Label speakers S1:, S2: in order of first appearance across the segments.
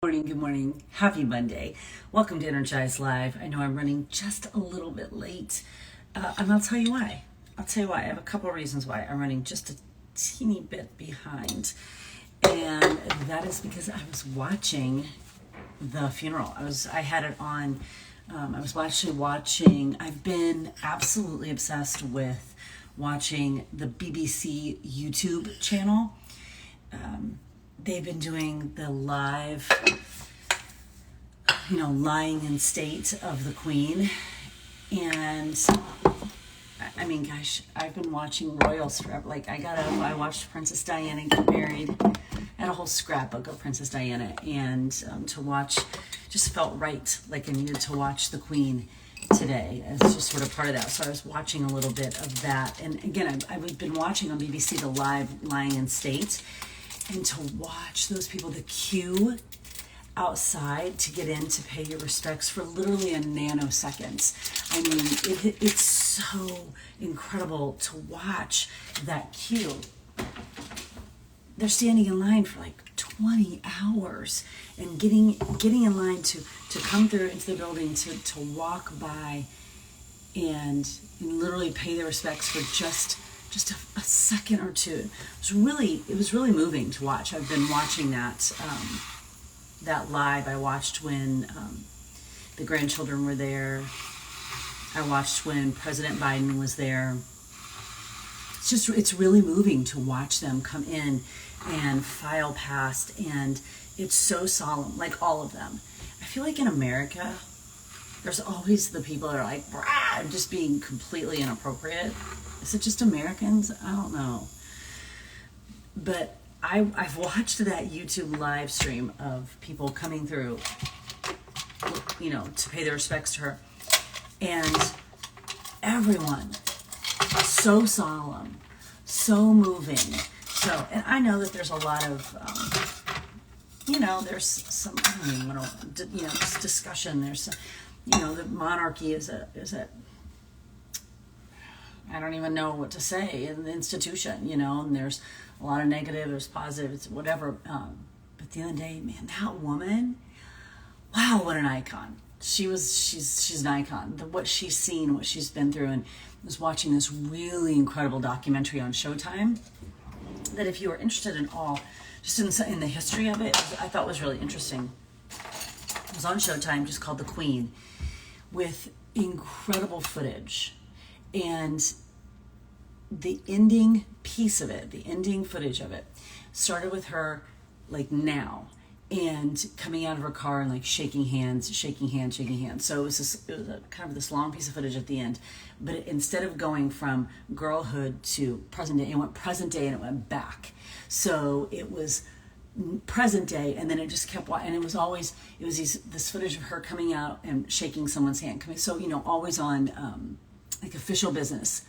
S1: Good morning. Happy Monday. Welcome to Energize Live. I know I'm running just a little bit late, and I'll tell you why. I have a couple of reasons why I'm running just a teeny bit behind, and that is because I was watching the funeral. I had it on. I was actually watching. I've been absolutely obsessed with watching the BBC YouTube channel. They've been doing the live, lying in state of the Queen. And I mean, gosh, I've been watching royals forever. Like, I watched Princess Diana get married. I had a whole scrapbook of Princess Diana. And to watch, just felt right. Like I needed to watch the Queen today. It's just sort of part of that. So I was watching a little bit of that. And again, I've been watching on BBC the live lying in state. And to watch those people, the queue outside to get in to pay your respects for literally a nanosecond. I mean, it's so incredible to watch that queue. They're standing in line for like 20 hours and getting in line to come through into the building to walk by and literally pay their respects for just a second or two. It was really moving to watch. I've been watching that live. I watched when the grandchildren were there. I watched when President Biden was there. It's really moving to watch them come in and file past, and it's so solemn, like all of them. I feel like in America, there's always the people that are like, brah, just being completely inappropriate. Is it just Americans? I don't know. But I've watched that YouTube live stream of people coming through, to pay their respects to her. And everyone, so solemn, so moving. So, and I know that there's a lot of, there's some, I don't even want to, just discussion. There's some, the monarchy is a I don't even know what to say in the institution, and there's a lot of negative, there's positive, it's whatever. But at the end of the day, man, that woman, wow, what an icon. She's an icon. What she's seen, what she's been through, and I was watching this really incredible documentary on Showtime that if you are interested in all, just in the history of it, I thought was really interesting. It was on Showtime, just called The Queen, with incredible footage. And the ending piece of it, the ending footage of it, started with her like now and coming out of her car and like shaking hands. So it was kind of this long piece of footage at the end. But instead of going from girlhood to present day, it went present day and it went back. So it was present day, and then it just kept, and it was this footage of her coming out and shaking someone's hand. So, always on like official business,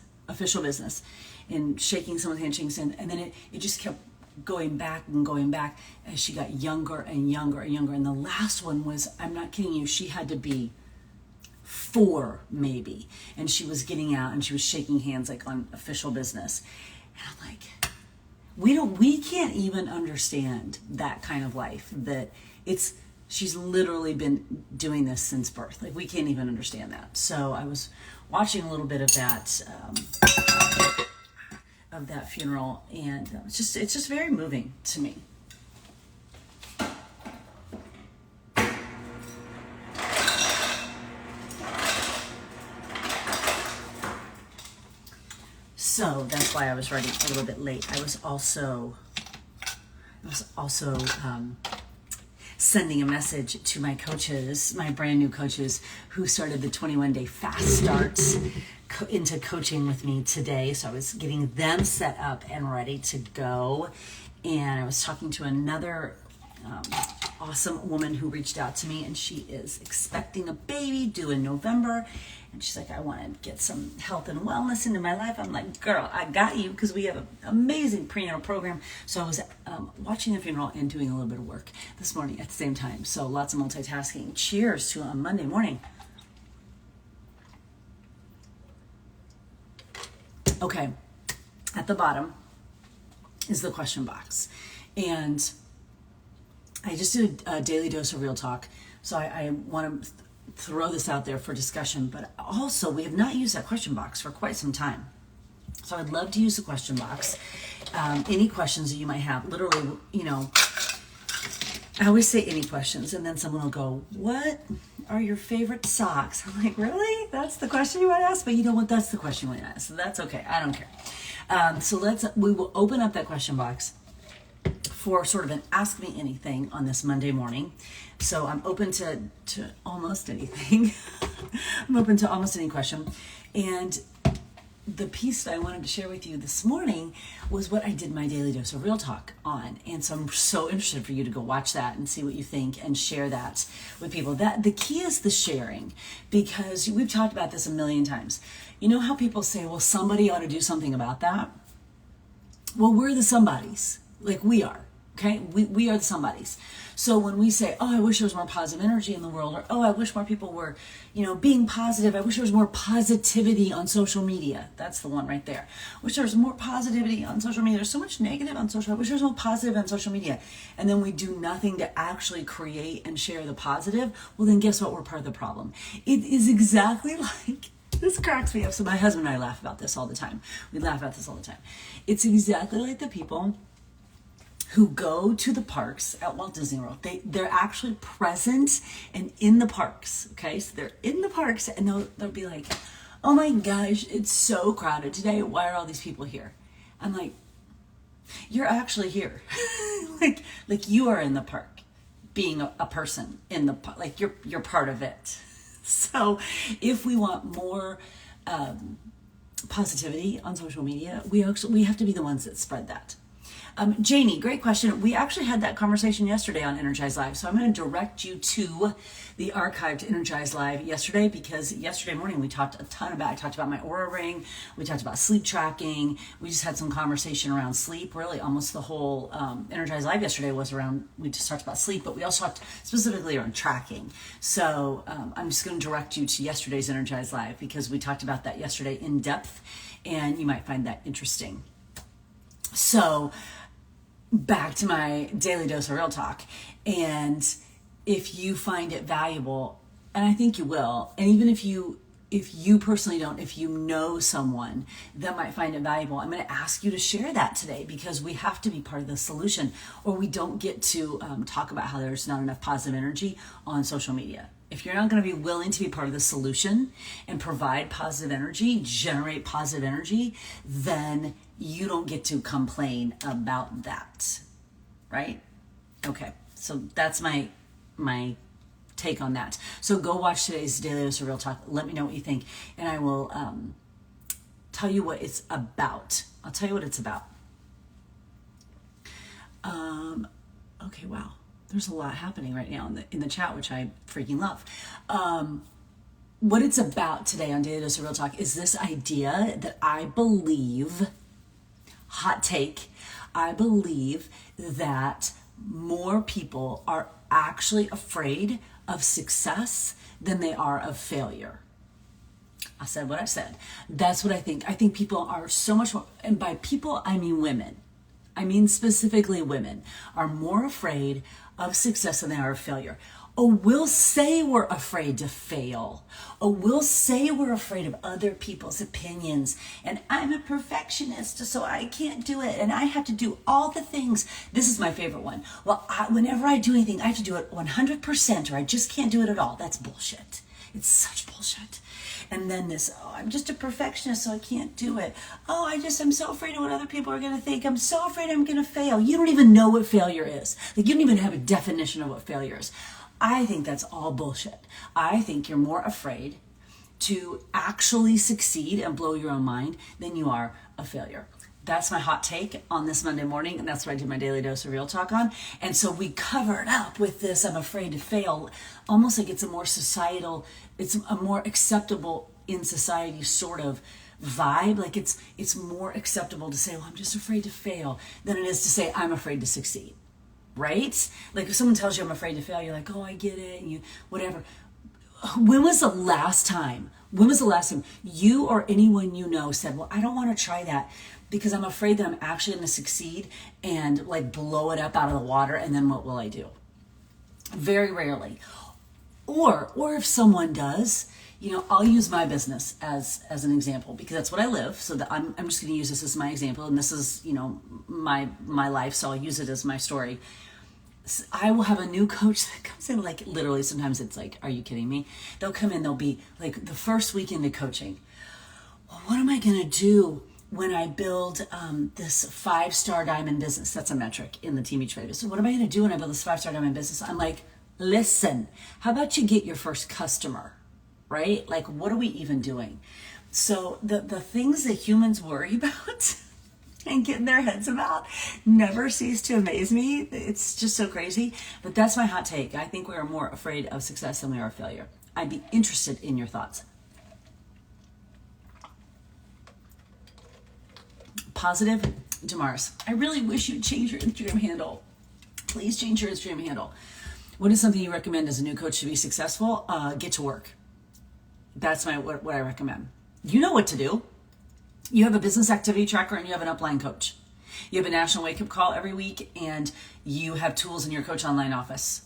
S1: and shaking someone's hand, and then it just kept going back as she got younger and younger and younger. And the last one was, I'm not kidding you, she had to be 4 maybe, and she was getting out and she was shaking hands like on official business. And I'm like, we can't even understand that kind of life, that she's literally been doing this since birth. Like, we can't even understand that. So I was watching a little bit of that funeral, and it's just very moving to me. So that's why I was running a little bit late. I was also sending a message to my coaches, my brand new coaches who started the 21-day fast starts into coaching with me today. So I was getting them set up and ready to go. And I was talking to another awesome woman who reached out to me, and she is expecting a baby due in November. And she's like, I want to get some health and wellness into my life. I'm like, girl, I got you, because we have an amazing prenatal program. So I was watching the funeral and doing a little bit of work this morning at the same time. So lots of multitasking. Cheers to a Monday morning. Okay, at the bottom is the question box. And I just did a daily dose of real talk. So I want to throw this out there for discussion, but also we have not used that question box for quite some time. So I'd love to use the question box. Any questions that you might have, literally, I always say any questions, and then someone will go, what are your favorite socks? I'm like, really? That's the question you want to ask? But you know what? That's the question you want to ask. So that's okay. I don't care. So we will open up that question box for sort of an ask me anything on this Monday morning. So I'm open to almost anything. I'm open to almost any question. And the piece that I wanted to share with you this morning was what I did my daily dose of real talk on. And so I'm so interested for you to go watch that and see what you think and share that with people. That the key is the sharing, because we've talked about this a million times. You know how people say, well, somebody ought to do something about that? Well, we're the somebodies, like we are. Okay, we are the somebodies. So when we say, oh, I wish there was more positive energy in the world, or oh, I wish more people were, being positive. I wish there was more positivity on social media. That's the one right there. I wish there was more positivity on social media. There's so much negative on social. I wish there was more positive on social media. And then we do nothing to actually create and share the positive. Well, then guess what? We're part of the problem. It is exactly like, this cracks me up. So my husband and I laugh about this all the time. We laugh about this all the time. It's exactly like the people who go to the parks at Walt Disney World. They're actually present and in the parks, okay? So they're in the parks and they'll be like, oh my gosh, it's so crowded today. Why are all these people here? I'm like, you're actually here. like you are in the park, being a person in the park, like you're part of it. So if we want more positivity on social media, we have to be the ones that spread that. Janie, great question. We actually had that conversation yesterday on Energize Live. So I'm going to direct you to the archived Energize Live yesterday, because yesterday morning we talked a ton I talked about my Aura Ring. We talked about sleep tracking. We just had some conversation around sleep. Really almost the whole Energize Live yesterday was around, we just talked about sleep, but we also talked specifically around tracking. So I'm just going to direct you to yesterday's Energize Live, because we talked about that yesterday in depth, and you might find that interesting. So back to my daily dose of real talk. And if you find it valuable, and I think you will, and even if you personally don't, if you know someone that might find it valuable, I'm going to ask you to share that today, because we have to be part of the solution, or we don't get to talk about how there's not enough positive energy on social media. If you're not going to be willing to be part of the solution and provide positive energy, generate positive energy, then you don't get to complain about that, right? Okay, so that's my take on that. So go watch today's Daily Dose of Real Talk. Let me know what you think, and I will tell you what it's about. I'll tell you what it's about. Okay, wow. There's a lot happening right now in the chat, which I freaking love. What it's about today on Daily Dose of Real Talk is this idea that I believe, hot take, I believe that more people are actually afraid of success than they are of failure. I said what I said. That's what I think. I think people are so much more, and by people, I mean women. I mean specifically women are more afraid of success than they are of failure. Oh, we'll say we're afraid to fail. Oh, we'll say we're afraid of other people's opinions. And I'm a perfectionist, so I can't do it. And I have to do all the things. This is my favorite one. Well, whenever I do anything, I have to do it 100%, or I just can't do it at all. That's bullshit. It's such bullshit. And then this, oh, I'm just a perfectionist, so I can't do it. Oh, I'm so afraid of what other people are going to think. I'm so afraid I'm going to fail. You don't even know what failure is. Like, you don't even have a definition of what failure is. I think that's all bullshit. I think you're more afraid to actually succeed and blow your own mind than you are a failure. That's my hot take on this Monday morning, and that's what I did my Daily Dose of Real Talk on. And so we covered up with this, I'm afraid to fail, almost like it's a more societal, it's a more acceptable in society sort of vibe. Like it's more acceptable to say, well, I'm just afraid to fail, than it is to say, I'm afraid to succeed, right? Like if someone tells you I'm afraid to fail, you're like, oh, I get it, and you, whatever. When was the last time you or anyone you know said, well, I don't want to try that because I'm afraid that I'm actually going to succeed and like blow it up out of the water, and then what will I do? Very rarely. Or if someone does, I'll use my business as an example because that's what I live. So that I'm just going to use this as my example, and this is my life. So I'll use it as my story. So I will have a new coach that comes in, like literally sometimes it's like, are you kidding me? They'll come in, they'll be like the first week into coaching. Well, what am I going to do when I build this 5-star diamond business? That's a metric in the Team Each Way. So what am I going to do when I build this 5-star diamond business? I'm like, listen, how about you get your first customer, right? Like, what are we even doing? So the things that humans worry about and get in their heads about never cease to amaze me. It's just so crazy. But that's my hot take. I think we are more afraid of success than we are of failure. I'd be interested in your thoughts. Positive Damaris. I really wish you'd change your Instagram handle. Please change your Instagram handle. What is something you recommend as a new coach to be successful? Get to work. That's what I recommend. You know what to do. You have a business activity tracker and you have an upline coach. You have a national wake-up call every week and you have tools in your coach online office.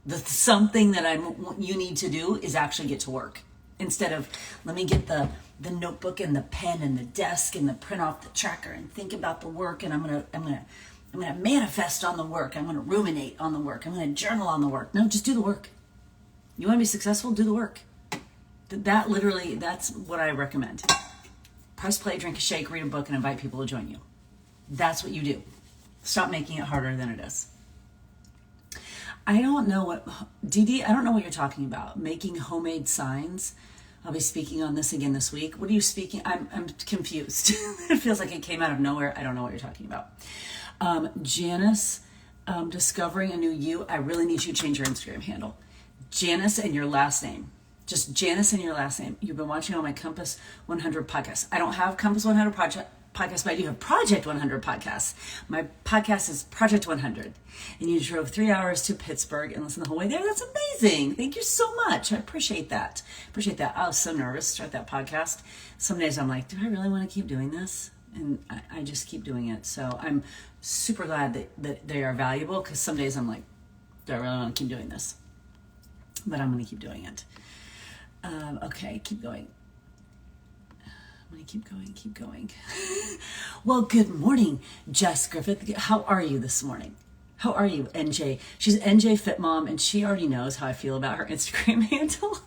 S1: Something that you need to do is actually get to work. Instead of, let me get the notebook and the pen and the desk and the print off the tracker and think about the work, and I'm gonna manifest on the work. I'm gonna ruminate on the work. I'm gonna journal on the work. No, just do the work. You want to be successful? Do the work. That's what I recommend. Press play, drink a shake, read a book, and invite people to join you. That's what you do. Stop making it harder than it is. I don't know what, Dee, I don't know what you're talking about. Making homemade signs. I'll be speaking on this again this week. What are you speaking? I'm confused. It feels like it came out of nowhere. I don't know what you're talking about. Janice, discovering a new you. I really need you to change your Instagram handle. Janice and your last name. Just Janice and your last name. You've been watching all my Compass 100 podcasts. I don't have Compass 100 podcasts, but I do have Project 100 podcasts. My podcast is Project 100. And you drove 3 hours to Pittsburgh and listened the whole way there. That's amazing. Thank you so much. I appreciate that. I was so nervous to start that podcast. Some days I'm like, do I really want to keep doing this? And I just keep doing it. So I'm super glad that they are valuable, because some days I'm like, do I really want to keep doing this? But I'm going to keep doing it. Okay, keep going. I'm going to keep going. Well, good morning, Jess Griffith. How are you this morning? How are you, NJ? She's NJ Fit Mom, and she already knows how I feel about her Instagram handle.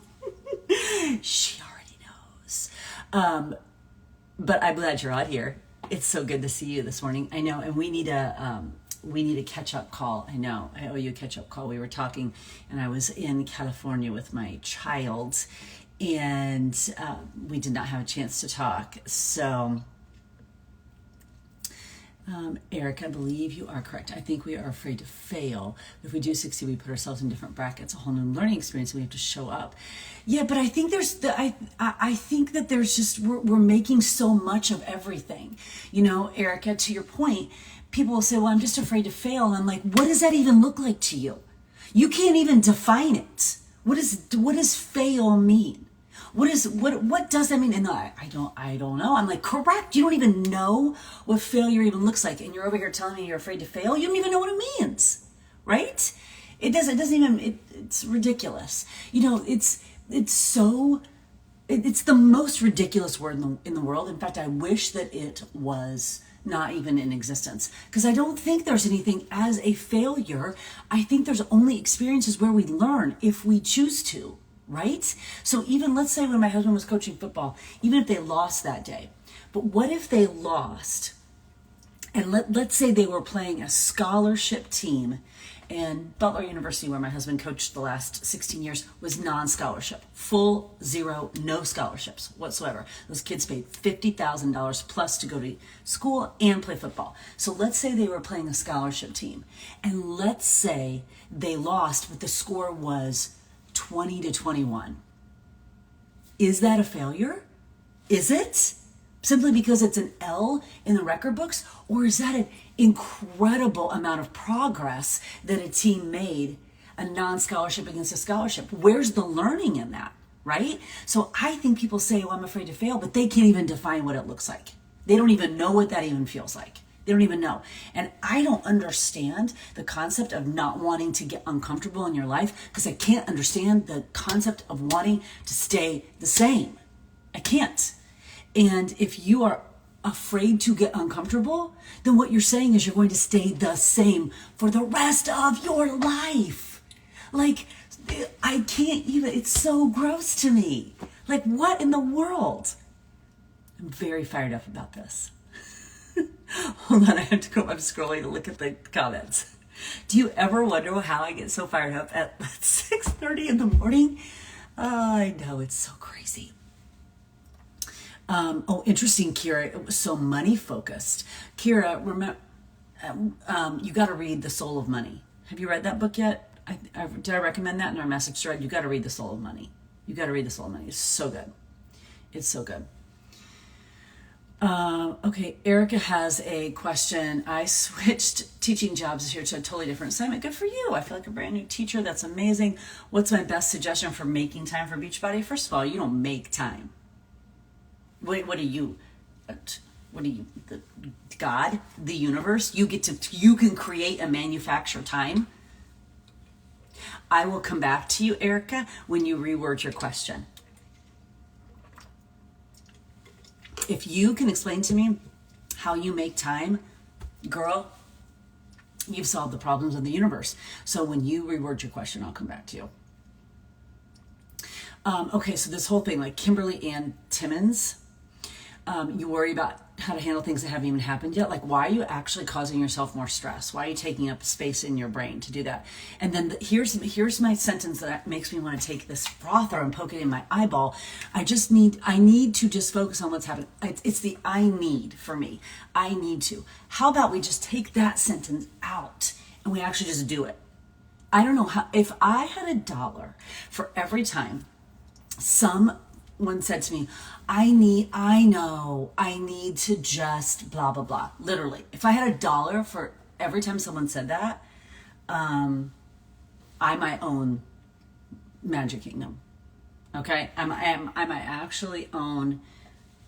S1: She already knows. But I'm glad you're out here. It's so good to see you this morning. I know, and we need a catch-up call. I know, I owe you a catch-up call. We were talking, and I was in California with my child, and we did not have a chance to talk. So, Eric, I believe you are correct. I think we are afraid to fail. If we do succeed, we put ourselves in different brackets, a whole new learning experience, and we have to show up. Yeah, but I think I think that there's just, we're making so much of everything. Erica, to your point, people will say, well, I'm just afraid to fail. And I'm like, what does that even look like to you? You can't even define it. What does fail mean? What does that mean? And I don't know. I'm like, correct. You don't even know what failure even looks like. And you're over here telling me you're afraid to fail. You don't even know what it means, right? It's ridiculous. It's the most ridiculous word in the world. In fact, I wish that it was not even in existence, because I don't think there's anything as a failure. I think there's only experiences where we learn if we choose to, right? So even, let's say when my husband was coaching football, even if they lost that day, but what if they lost and let's say they were playing a scholarship team, and Butler University, where my husband coached the last 16 years, was non-scholarship. Full zero, no scholarships whatsoever. Those kids paid $50,000 plus to go to school and play football. So let's say they were playing a scholarship team, and let's say they lost, but the score was 20-21. Is that a failure? Is it? Simply because it's an L in the record books? Or is that an incredible amount of progress that a team made, a non-scholarship against a scholarship? Where's the learning in that, right? So I think people say, well, I'm afraid to fail, but they can't even define what it looks like. They don't even know what that even feels like. They don't even know. And I don't understand the concept of not wanting to get uncomfortable in your life because I can't understand the concept of wanting to stay the same. I can't. And if you are afraid to get uncomfortable, then what you're saying is you're going to stay the same for the rest of your life. Like, I can't even, it's so gross to me. Like, what in the world? I'm very fired up about this. Hold on, I have to go. I'm scrolling to look at the comments. Do you ever wonder how I get so fired up at 6:30 in the morning? I know, it's so crazy. Interesting, Kira. It was so money focused. Kira, remember, you got to read The Soul of Money. Have you read that book yet? Did I recommend that in our message thread? You got to read The Soul of Money. You got to read The Soul of Money. It's so good. It's so good. Okay, Erica has a question. I switched teaching jobs this year to a totally different assignment. Good for you. I feel like a brand new teacher. That's amazing. What's my best suggestion for making time for Beachbody? First of all, you don't make time. What are you? God, the universe? You can create and manufacture time. I will come back to you, Erica, when you reword your question. If you can explain to me how you make time, girl, you've solved the problems of the universe. So when you reword your question, I'll come back to you. Okay, so this whole thing, like Kimberly Ann Timmons, you worry about how to handle things that haven't even happened yet. Like, why are you actually causing yourself more stress? Why are you taking up space in your brain to do that? And then here's my sentence that makes me want to take this frother and poke it in my eyeball. I need to just focus on what's happening. It's the I need for me. I need to. How about we just take that sentence out and we actually just do it? I don't know how, if I had $1 for every time someone said to me, I need to just blah, blah, blah. Literally, if I had $1 for every time someone said that, I might own Magic Kingdom. Okay. I might actually own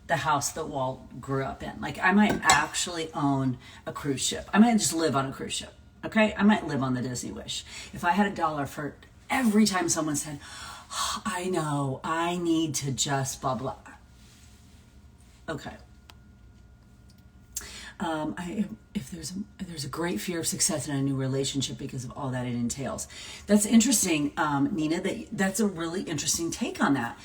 S1: the house that Walt grew up in. Like, I might actually own a cruise ship. I might just live on a cruise ship. Okay. I might live on the Disney Wish. If I had $1 for every time someone said, I know, I need to just blah, blah. Okay. If there's a great fear of success in a new relationship because of all that it entails. That's interesting, Nina, that's a really interesting take on that.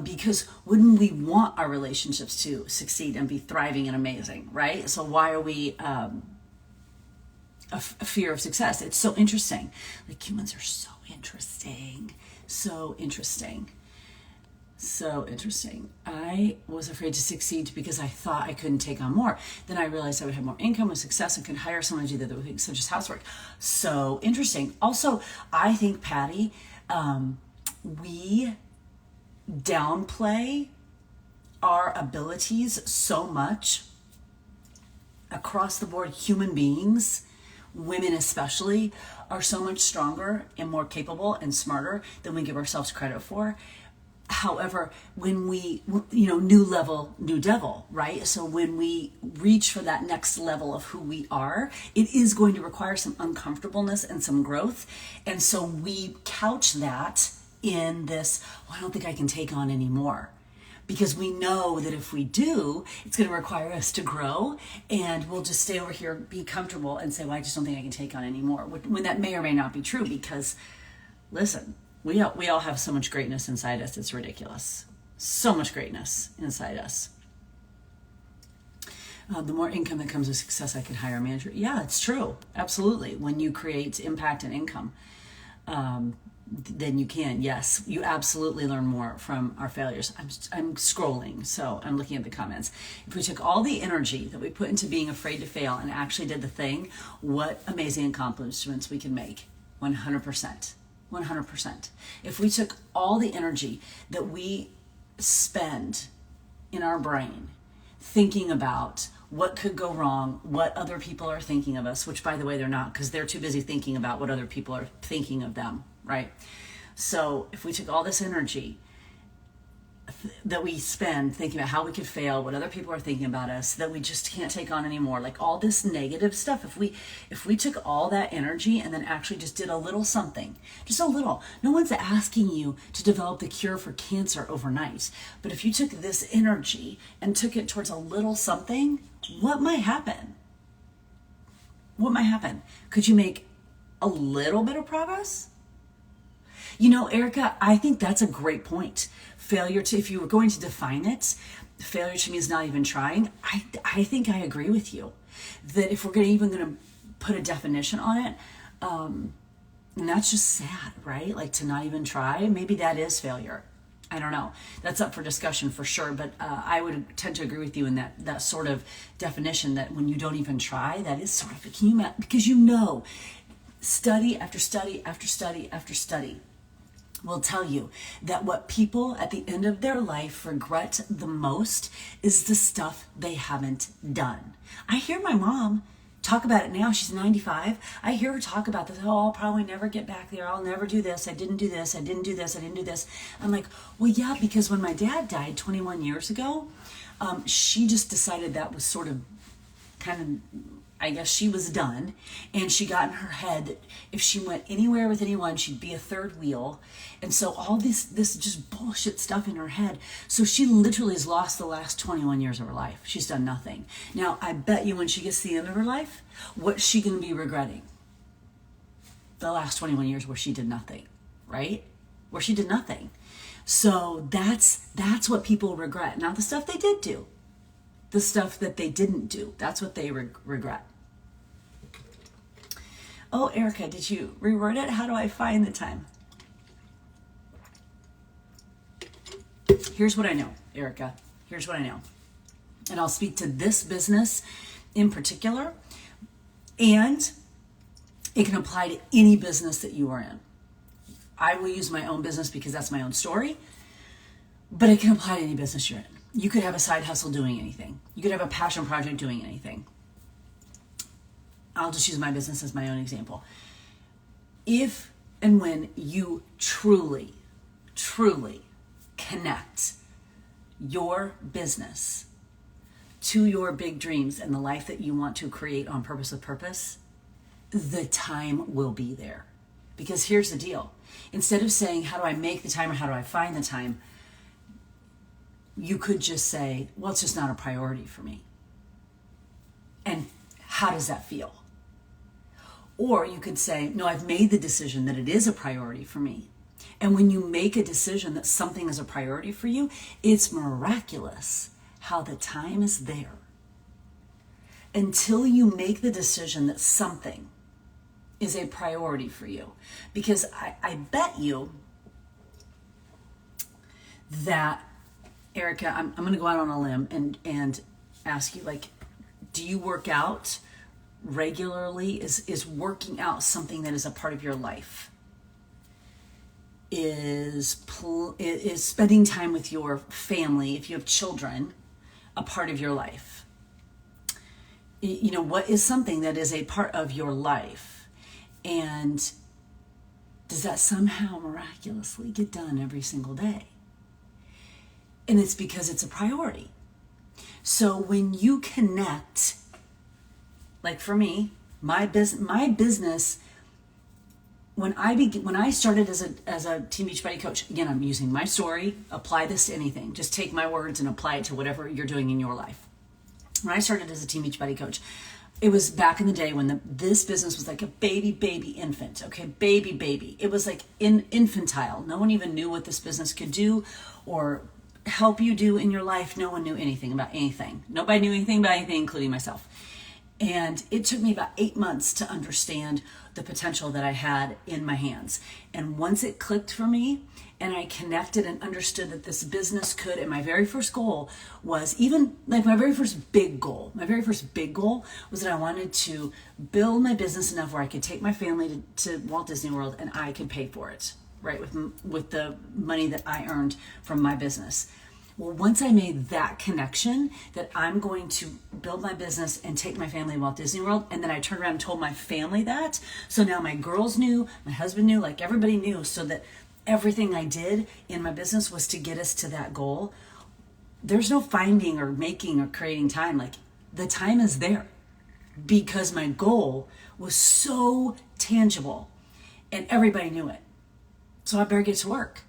S1: Because wouldn't we want our relationships to succeed and be thriving and amazing, right? So why are we, a fear of success? It's so interesting. Like, humans are so interesting. So interesting. So interesting. I was afraid to succeed because I thought I couldn't take on more. Then I realized I would have more income with success and could hire someone to do the other things, such as housework. So interesting. Also, I think, Patty, we downplay our abilities so much across the board. Human beings, women especially, are so much stronger and more capable and smarter than we give ourselves credit for. However, when we, new level, new devil, right? So when we reach for that next level of who we are, it is going to require some uncomfortableness and some growth. And so we couch that in this, I don't think I can take on anymore. Because we know that if we do, it's going to require us to grow, and we'll just stay over here, be comfortable, and say, I just don't think I can take on anymore. When that may or may not be true, because, listen, we all have so much greatness inside us. It's ridiculous. So much greatness inside us. The more income that comes with success, I can hire a manager. Yeah, it's true. Absolutely. When you create impact and income, then you can. Yes, you absolutely learn more from our failures. I'm scrolling, so I'm looking at the comments. If we took all the energy that we put into being afraid to fail and actually did the thing, what amazing accomplishments we can make. 100%. 100%. If we took all the energy that we spend in our brain thinking about what could go wrong, what other people are thinking of us, which, by the way, they're not, because they're too busy thinking about what other people are thinking of them, right? So if we took all this energy that we spend thinking about how we could fail, what other people are thinking about us, that we just can't take on anymore, like all this negative stuff, if we took all that energy and then actually just did a little something, just a little. No one's asking you to develop the cure for cancer overnight, but if you took this energy and took it towards a little something, what might happen? What might happen? Could you make a little bit of progress? You know, Erica, I think that's a great point. Failure to, if you were going to define it, failure to me is not even trying. I think I agree with you that if we're even going to put a definition on it, and that's just sad, right? Like to not even try, maybe that is failure. I don't know. That's up for discussion for sure, but I would tend to agree with you in that sort of definition, that when you don't even try, that is sort of a because you know, study after study after study after study will tell you that what people at the end of their life regret the most is the stuff they haven't done. I hear my mom talk about it now. She's 95. I hear her talk about this. Oh, I'll probably never get back there. I'll never do this. I didn't do this. I didn't do this. I didn't do this. I'm like, well, yeah, because when my dad died 21 years ago, she just decided that was sort of kind of, I guess she was done, and she got in her head that if she went anywhere with anyone, she'd be a third wheel. And so all this just bullshit stuff in her head. So she literally has lost the last 21 years of her life. She's done nothing. Now, I bet you when she gets to the end of her life, what's she going to be regretting? The last 21 years where she did nothing, right? Where she did nothing. So that's what people regret. Not the stuff they did do. The stuff that they didn't do. That's what they regret. Oh, Erica, did you reword it? How do I find the time? Here's what I know, Erica. Here's what I know. And I'll speak to this business in particular. And it can apply to any business that you are in. I will use my own business because that's my own story. But it can apply to any business you're in. You could have a side hustle doing anything. You could have a passion project doing anything. I'll just use my business as my own example. If and when you truly, truly connect your business to your big dreams and the life that you want to create on purpose with purpose, the time will be there. Because here's the deal. Instead of saying, how do I make the time or how do I find the time? You could just say, well, it's just not a priority for me. And how does that feel? Or you could say, no, I've made the decision that it is a priority for me. And when you make a decision that something is a priority for you, it's miraculous how the time is there. Until you make the decision that something is a priority for you. Because I bet you that, Erica, I'm going to go out on a limb and ask you, like, do you work out regularly? Is working out something that is a part of your life? Is spending time with your family, if you have children, a part of your life? You know, what is something that is a part of your life? And does that somehow miraculously get done every single day? And it's because it's a priority. So when you connect, like for me, my business, when I started as a Team Beachbody coach, again, I'm using my story, apply this to anything. Just take my words and apply it to whatever you're doing in your life. When I started as a Team Beachbody coach, it was back in the day when this business was like a baby infant, okay? Baby. It was like infantile. No one even knew what this business could do or help you do in your life. No one knew anything about anything. Nobody knew anything about anything, including myself. And it took me about 8 months to understand the potential that I had in my hands. And once it clicked for me and I connected and understood that this business could, and my very first goal was my very first big goal was that I wanted to build my business enough where I could take my family to Walt Disney World and I could pay for it, right? With the money that I earned from my business. Well, once I made that connection that I'm going to build my business and take my family to Walt Disney World, and then I turned around and told my family that, so now my girls knew, my husband knew, like everybody knew, so that everything I did in my business was to get us to that goal. There's no finding or making or creating time. Like, the time is there because my goal was so tangible and everybody knew it. So I better get to work.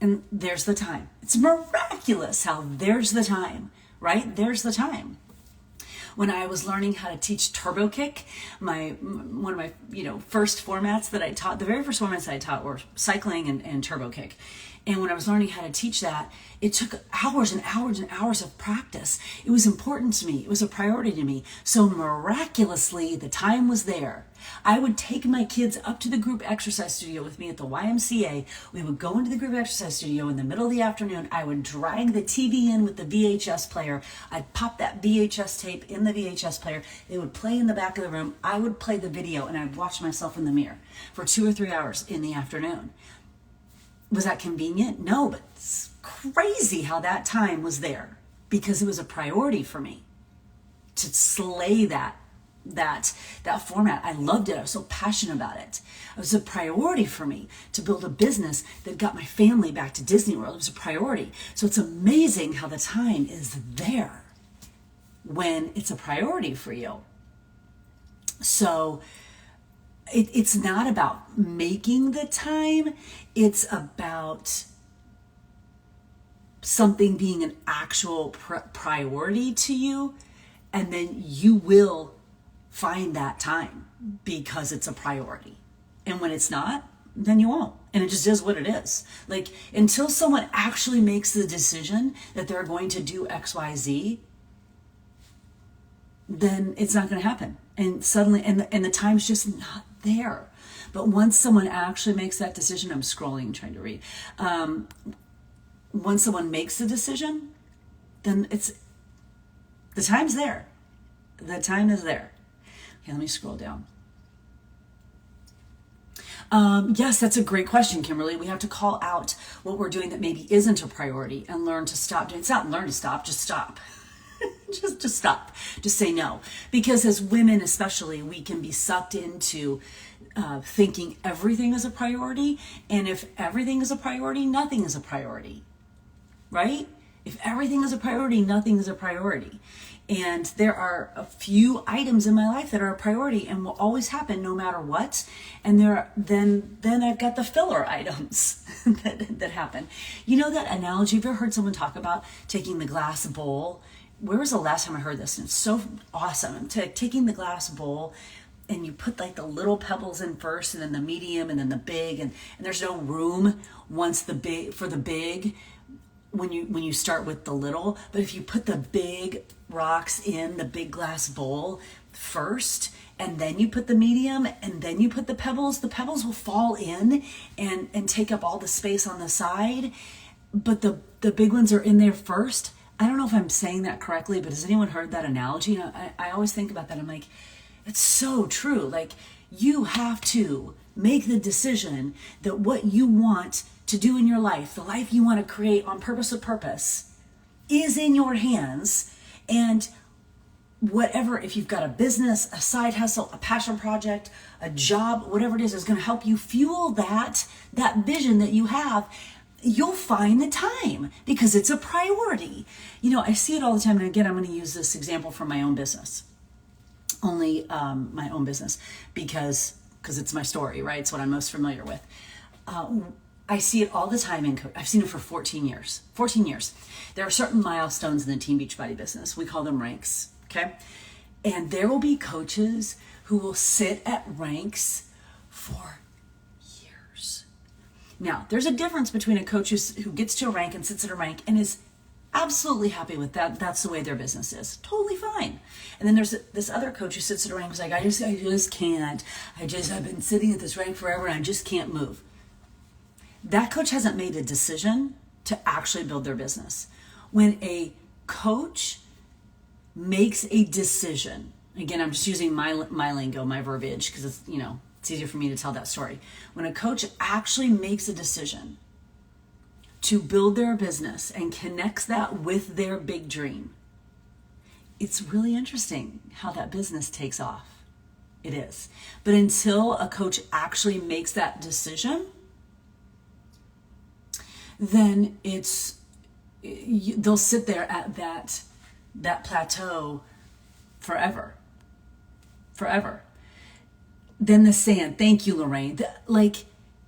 S1: And there's the time. It's miraculous how there's the time, right? There's the time. When I was learning how to teach turbo kick, one of my first formats that I taught, the very first formats I taught were cycling and turbo kick. And when I was learning how to teach that, it took hours and hours and hours of practice. It was important to me. It was a priority to me. So miraculously, the time was there. I would take my kids up to the group exercise studio with me at the YMCA. We would go into the group exercise studio in the middle of the afternoon. I would drag the TV in with the VHS player. I'd pop that VHS tape in the VHS player. It would play in the back of the room. I would play the video and I'd watch myself in the mirror for 2 or 3 hours in the afternoon. Was that convenient? No, but it's crazy how that time was there because it was a priority for me to slay that format. I loved it. I was so passionate about it. It was a priority for me to build a business that got my family back to Disney World. It was a priority. So it's amazing how the time is there when it's a priority for you. So it's not about making the time. It's about something being an actual priority to you. And then you will find that time because it's a priority. And when it's not, then you won't. And it just is what it is. Like, until someone actually makes the decision that they're going to do X, Y, Z, then it's not going to happen. And suddenly, and the time's just not there. But once someone actually makes that decision, I'm scrolling, trying to read. Once someone makes the decision, then the time's there. The time is there. Okay, let me scroll down. Yes, that's a great question, Kimberly. We have to call out what we're doing that maybe isn't a priority and learn to stop. It's not learn to stop, just stop. just stop. Just say no. Because as women especially, we can be sucked into thinking everything is a priority. And if everything is a priority, nothing is a priority. Right? If everything is a priority, nothing is a priority. And there are a few items in my life that are a priority and will always happen no matter what. And then I've got the filler items that happen. You know that analogy? Have you ever heard someone talk about taking the glass bowl? Where was the last time I heard this? And it's so awesome. Taking the glass bowl and you put like the little pebbles in first and then the medium and then the big. And there's no room once for the big when you start with the little. But if you put the big rocks in the big glass bowl first and then you put the medium and then you put the pebbles will fall in and take up all the space on the side. But the big ones are in there first. I don't know if I'm saying that correctly, but has anyone heard that analogy? You know, I always think about that. I'm like, it's so true. Like, you have to make the decision that what you want to do in your life, the life you want to create on purpose of purpose, is in your hands. And whatever, if you've got a business, a side hustle, a passion project, a job, whatever it is going to help you fuel that vision that you have, you'll find the time because it's a priority. You know, I see it all the time. And again, I'm going to use this example from my own business. Only my own business because it's my story, right? It's what I'm most familiar with. I see it all the time in coaching. I've seen it for 14 years. 14 years. There are certain milestones in the Team Beachbody business. We call them ranks, okay? And there will be coaches who will sit at ranks for years. Now, there's a difference between a coach who gets to a rank and sits at a rank and is absolutely happy with that. That's the way their business is. Totally fine. And then there's this other coach who sits at a rank who's like, I just can't. I've been sitting at this rank forever and I just can't move. That coach hasn't made a decision to actually build their business. When a coach makes a decision, again, I'm just using my lingo, my verbiage, because it's easier for me to tell that story. When a coach actually makes a decision to build their business and connects that with their big dream, it's really interesting how that business takes off. It is. But until a coach actually makes that decision, then they'll sit there at that plateau forever. Then the sand. Thank you, Lorraine.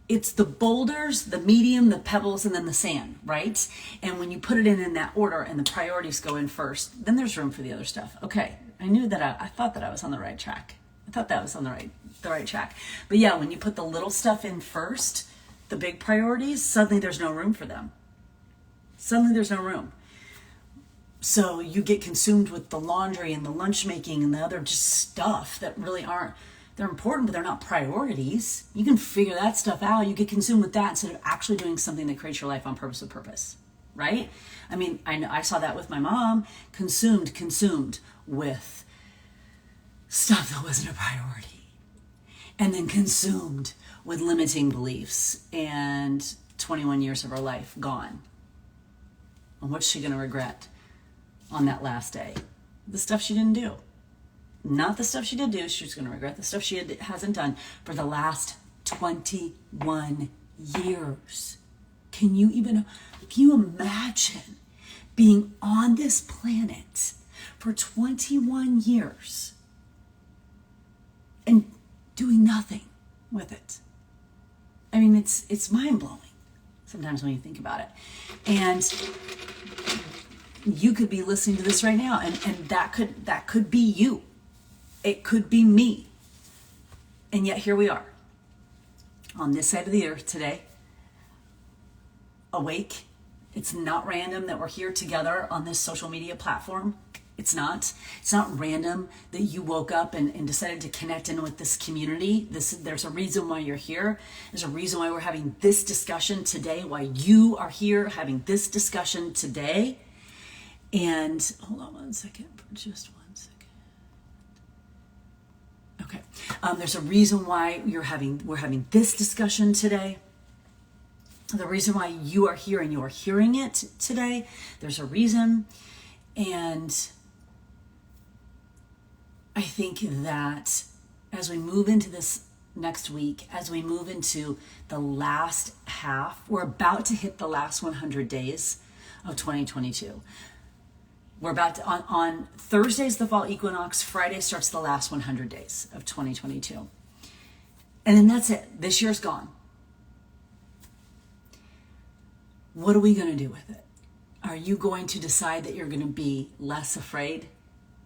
S1: It's the boulders, the medium, the pebbles, and then the sand, right? And when you put it in that order and the priorities go in first, then there's room for the other stuff. Okay, I thought that I was on the right track. I thought that was on the right track. But yeah, when you put the little stuff in first, the big priorities, suddenly there's no room for them. Suddenly there's no room. So you get consumed with the laundry and the lunch making and the other just stuff that really they're important, but they're not priorities. You can figure that stuff out. You get consumed with that instead of actually doing something that creates your life on purpose, right? I mean, I saw that with my mom, consumed with stuff that wasn't a priority, and then consumed with limiting beliefs, and 21 years of her life gone. And what's she going to regret on that last day? The stuff she didn't do. Not the stuff she did do. She's going to regret the stuff she hasn't done for the last 21 years. Can you imagine being on this planet for 21 years and doing nothing with it? I mean, it's mind-blowing sometimes when you think about it. And you could be listening to this right now, and that could be you. It could be me. And yet here we are on this side of the earth today, awake. It's not random that we're here together on this social media platform. It's not random that you woke up and decided to connect in with this community. There's a reason why you're here. There's a reason why we're having this discussion today, why you are here having this discussion today. And hold on one second, for just 1 second. Okay. There's a reason why we're having this discussion today. The reason why you are here and you are hearing it today, there's a reason. And I think that as we move into this next week, as we move into the last half, we're about to hit the last 100 days of 2022. We're about to, on Thursday's the fall equinox, Friday starts the last 100 days of 2022. And then that's it. This year's gone. What are we going to do with it? Are you going to decide that you're going to be less afraid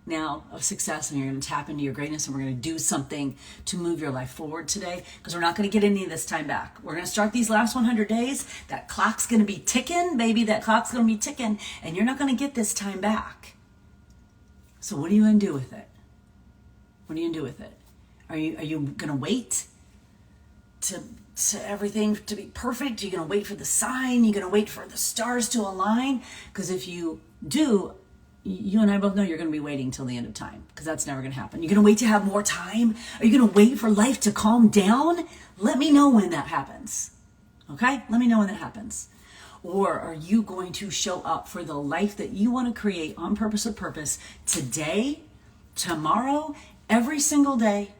S1: now of success, and you're going to tap into your greatness, and we're going to do something to move your life forward today? Because we're not going to get any of this time back. We're going to start these last 100 days. That clock's going to be ticking, baby. That clock's going to be ticking, and you're not going to get this time back. So what are you going to do with it? What are you going to do with it? Are you going to wait to everything to be perfect? Are you going to wait for the sign? You're going to wait for the stars to align? Because if you do, you and I both know you're going to be waiting till the end of time, because that's never going to happen. You're going to wait to have more time? Are you going to wait for life to calm down? Let me know when that happens. Okay? Let me know when that happens. Or are you going to show up for the life that you want to create on purpose or purpose today, tomorrow, every single day,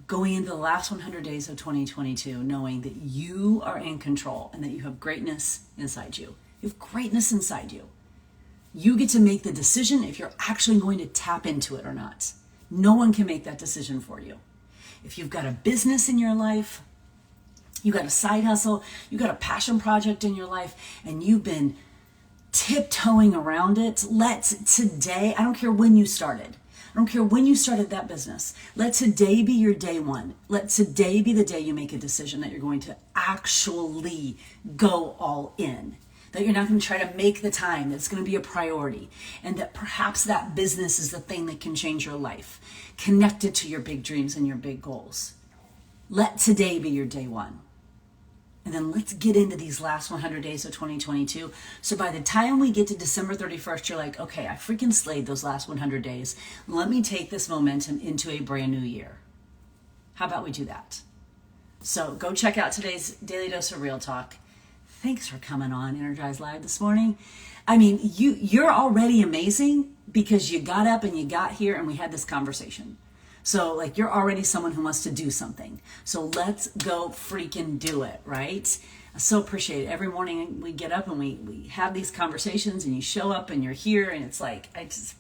S1: going into the last 100 days of 2022, knowing that you are in control and that you have greatness inside you? You have greatness inside you. You get to make the decision if you're actually going to tap into it or not. No one can make that decision for you. If you've got a business in your life, you got a side hustle, you got a passion project in your life, and you've been tiptoeing around it, today, I don't care when you started. I don't care when you started that business. Let today be your day one. Let today be the day you make a decision that you're going to actually go all in. That you're not going to try to make the time, that it's going to be a priority, and that perhaps that business is the thing that can change your life, connected to your big dreams and your big goals. Let today be your day one. And then let's get into these last 100 days of 2022. So by the time we get to December 31st, you're like, okay, I freaking slayed those last 100 days. Let me take this momentum into a brand new year. How about we do that? So go check out today's Daily Dose of Real Talk. Thanks for coming on Energize Live this morning. I mean, you're already amazing because you got up and you got here and we had this conversation. So like you're already someone who wants to do something. So let's go freaking do it, right? I so appreciate it. Every morning we get up and we have these conversations and you show up and you're here and it's like, it's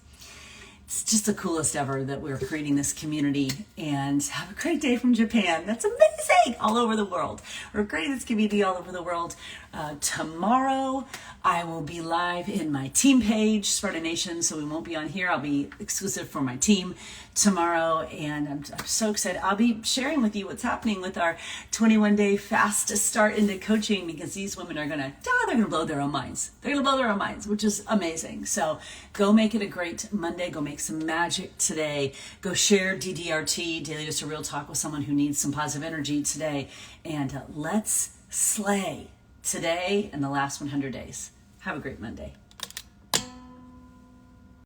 S1: just the coolest ever that we're creating this community. And have a great day from Japan. That's amazing. All over the world. We're creating this community all over the world. Tomorrow I will be live in my team page, Sparta Nation, so we won't be on here. I'll be exclusive for my team tomorrow, and I'm so excited. I'll be sharing with you what's happening with our 21-day fast to start into coaching, because these women are they're gonna blow their own minds. They're gonna blow their own minds, which is amazing. So go make it a great Monday. Go make some magic today. Go share DDRT, Daily Dose of Real Talk, with someone who needs some positive energy today, and let's slay today and the last 100 days. Have a great Monday.